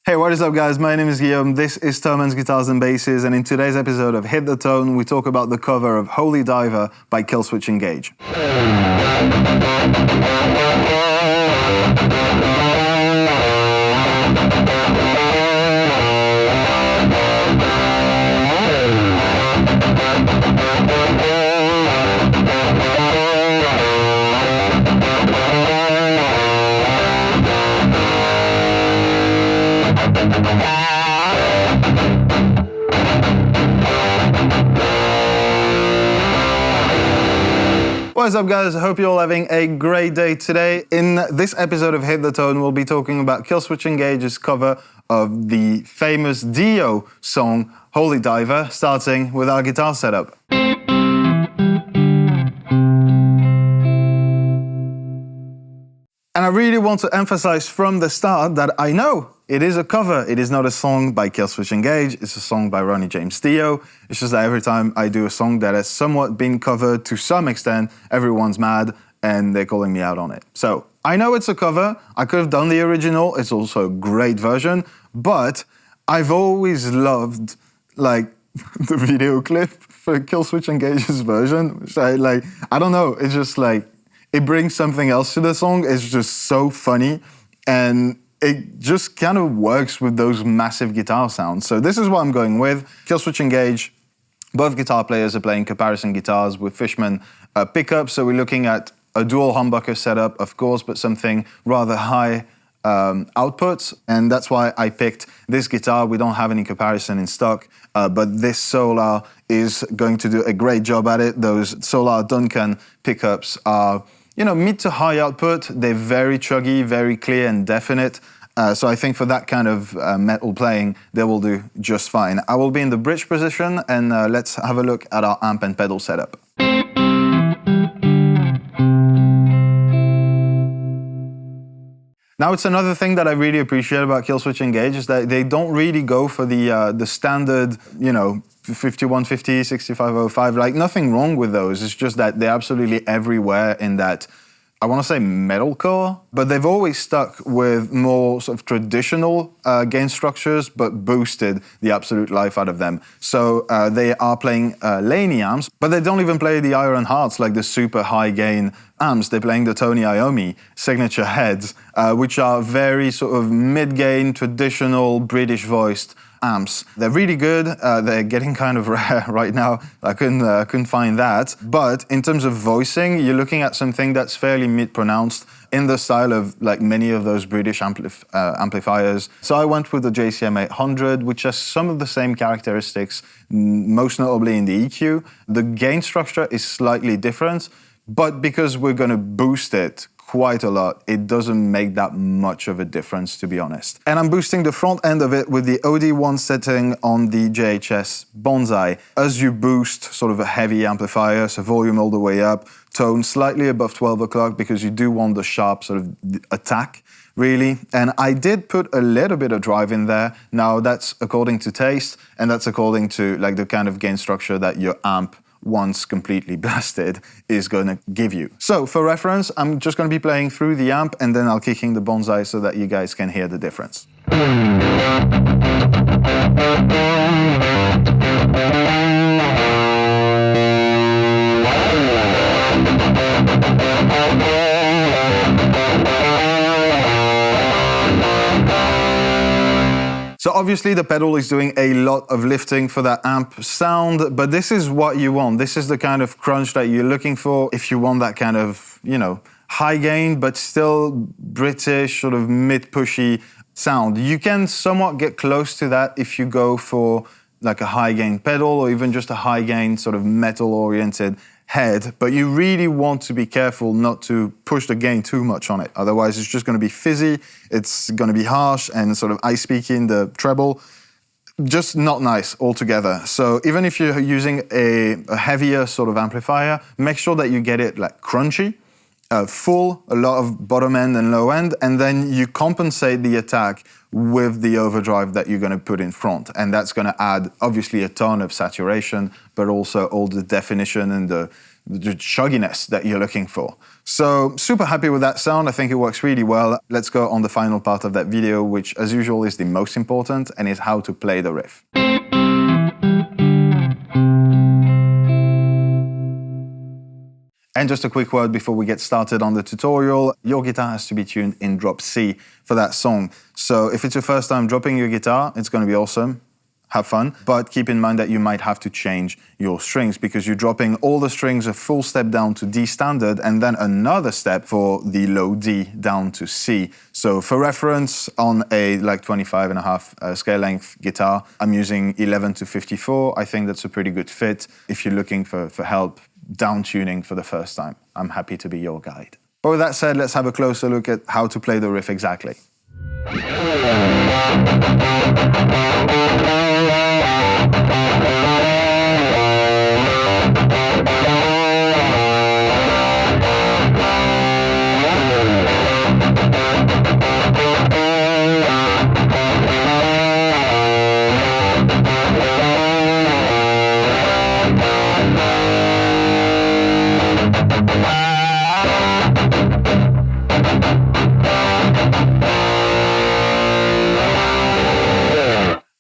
Hey, what is up guys? My name is Guillaume, this is Thomann's Guitars and Basses, and in today's episode of Hit the Tone, we talk about the cover of Holy Diver by Killswitch Engage. What's up guys, I hope you're all having a great day today. In this episode of Hit the Tone, we'll be talking about Killswitch Engage's cover of the famous Dio song, Holy Diver, starting with our guitar setup. And I really want to emphasize from the start that I know it is a cover. It is not a song by Killswitch Engage. It's a song by Ronnie James Dio. It's just that every time I do a song that has somewhat been covered to some extent, everyone's mad and they're calling me out on it. So I know it's a cover. I could have done the original. It's also a great version. But I've always loved like the video clip for Killswitch Engage's version. Which I don't know. It's just like, it brings something else to the song. It's just so funny. And it just kind of works with those massive guitar sounds. So this is what I'm going with. Killswitch Engage, both guitar players are playing comparison guitars with Fishman pickups. So we're looking at a dual humbucker setup, of course, but something rather high outputs. And that's why I picked this guitar. We don't have any comparison in stock, but this Solar is going to do a great job at it. Those Solar Duncan pickups are, you know, mid to high output. They're very chuggy, very clear and definite. So I think for that kind of metal playing, they will do just fine. I will be in the bridge position and let's have a look at our amp and pedal setup. Now, it's another thing that I really appreciate about Killswitch Engage is that they don't really go for the standard, you know, 5150, 6505, like nothing wrong with those. It's just that they're absolutely everywhere in that, I want to say metalcore, but they've always stuck with more sort of traditional gain structures, but boosted the absolute life out of them. So they are playing Laney amps, but they don't even play the Iron Hearts, like the super high gain amps. They're playing the Tony Iommi signature heads, which are very sort of mid-gain, traditional British voiced amps. They're really good. They're getting kind of rare right now. I couldn't find that. But in terms of voicing, you're looking at something that's fairly mid-pronounced in the style of like many of those British amplifiers. So I went with the JCM 800, which has some of the same characteristics, most notably in the EQ. The gain structure is slightly different, but because we're going to boost it quite a lot, it doesn't make that much of a difference, to be honest. And I'm boosting the front end of it with the OD1 setting on the JHS Bonsai. As you boost sort of a heavy amplifier, so volume all the way up, tone slightly above 12 o'clock because you do want the sharp sort of attack, really. And I did put a little bit of drive in there. Now that's according to taste, and that's according to like the kind of gain structure that your amp, once completely blasted, is going to give you. So for reference, I'm just going to be playing through the amp and then I'll kick in the Bonsai so that you guys can hear the difference. So obviously the pedal is doing a lot of lifting for that amp sound, but this is what you want. This is the kind of crunch that you're looking for if you want that kind of, you know, high gain, but still British, sort of mid-pushy sound. You can somewhat get close to that if you go for like a high gain pedal or even just a high gain sort of metal-oriented head, but you really want to be careful not to push the gain too much on it. Otherwise, it's just going to be fizzy, it's going to be harsh and sort of ice-peaky in the treble. Just not nice altogether. So even if you're using a heavier sort of amplifier, make sure that you get it like crunchy, full, a lot of bottom end and low end, and then you compensate the attack with the overdrive that you're going to put in front. And that's going to add obviously a ton of saturation, but also all the definition and the the chugginess that you're looking for. So super happy with that sound. I think it works really well. Let's go on the final part of that video, which as usual is the most important, and is how to play the riff. And just a quick word before we get started on the tutorial, your guitar has to be tuned in drop C for that song. So if it's your first time dropping your guitar, it's going to be awesome. Have fun, but keep in mind that you might have to change your strings because you're dropping all the strings a full step down to D standard and then another step for the low D down to C. So for reference, on a like 25.5 scale length guitar, I'm using 11 to 54. I think that's a pretty good fit if you're looking for help down tuning for the first time. I'm happy to be your guide. But with that said, let's have a closer look at how to play the riff exactly.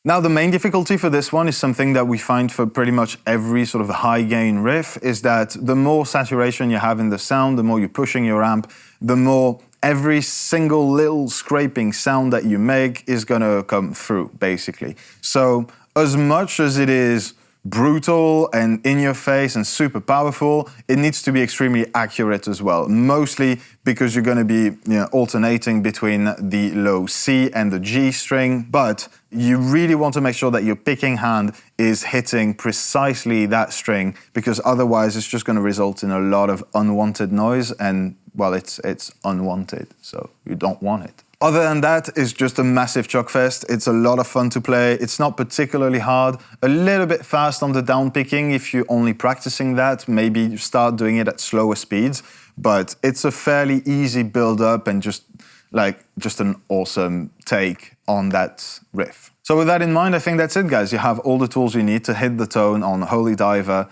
Now, the main difficulty for this one is something that we find for pretty much every sort of high gain riff, is that the more saturation you have in the sound, the more you're pushing your amp, the more every single little scraping sound that you make is gonna come through, basically. So as much as it is brutal and in your face and super powerful, it needs to be extremely accurate as well, mostly because you're going to be alternating between the low C and the G string, but you really want to make sure that your picking hand is hitting precisely that string, because otherwise it's just going to result in a lot of unwanted noise, and well, it's unwanted, so you don't want it. Other than that, it's just a massive chuck fest. It's a lot of fun to play. It's not particularly hard. A little bit fast on the down picking if you're only practicing that. Maybe you start doing it at slower speeds. But it's a fairly easy build up and just an awesome take on that riff. So with that in mind, I think that's it, guys. You have all the tools you need to hit the tone on Holy Diver,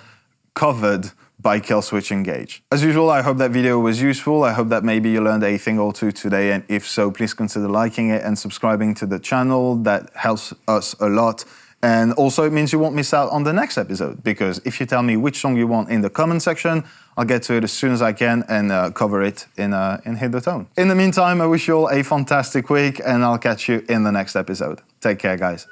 covered by Killswitch Engage. As usual, I hope that video was useful. I hope that maybe you learned a thing or two today, and if so, please consider liking it and subscribing to the channel. That helps us a lot. And also it means you won't miss out on the next episode, because if you tell me which song you want in the comment section, I'll get to it as soon as I can and cover it in Hit the Tone. In the meantime, I wish you all a fantastic week, and I'll catch you in the next episode. Take care, guys.